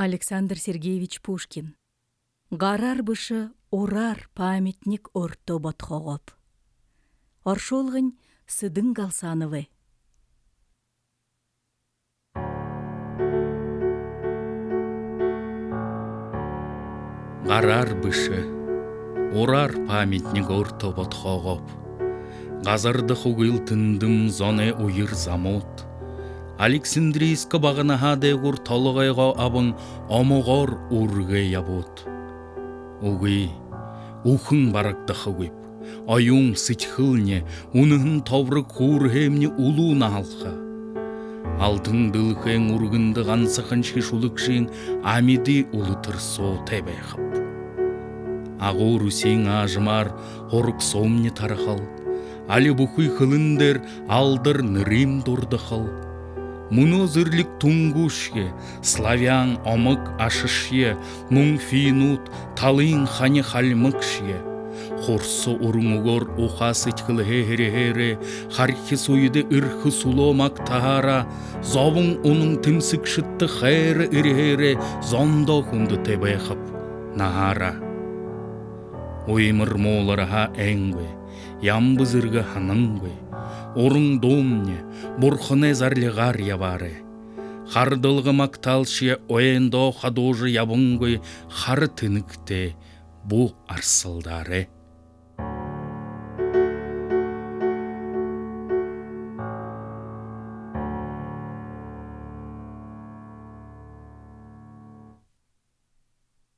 Александр Сергеевич Пушкин. Гарар бышы орар памятник орто ботхоғып. Оршолғын сыдың қалсанывы. Гарар бышы орар памятник орто ботхоғып. Газарды хугыл тындым зоне уйыр замот. Александрийска бағынаға дегур толығайға абың омоғор урге ябот. Уғы, ухын баракта хыгып, аюң сытхылне, уныхын тавры курхемне улуна алха. Алтын дылхен ургынды ғансықын шешулықшын амиди улытыр со тебеғып. Ағур үсен ажымар хорық сомне тарахал, али бұхый хылындер алдыр нырим дұрдықал. Муно зырлик тунгушке, славян омык ашышье, мун финут, талын хане хальмыкшье. Хорсо урмугор ухасыть хылхе-хере-хере, хархи суйды ырхы суломак тахара, зовун унун тымсык шытты хере-ире-хере, зондо хунды тебехап, нахара. Оймыр молараха эңгwe, ямбызырга ханыңгwe. Орың домне, бурхыне зарлиғар ябары. Хардылғы макталшия ойендо хадожы ябыңгой хары тыныкте бұ арсылдары.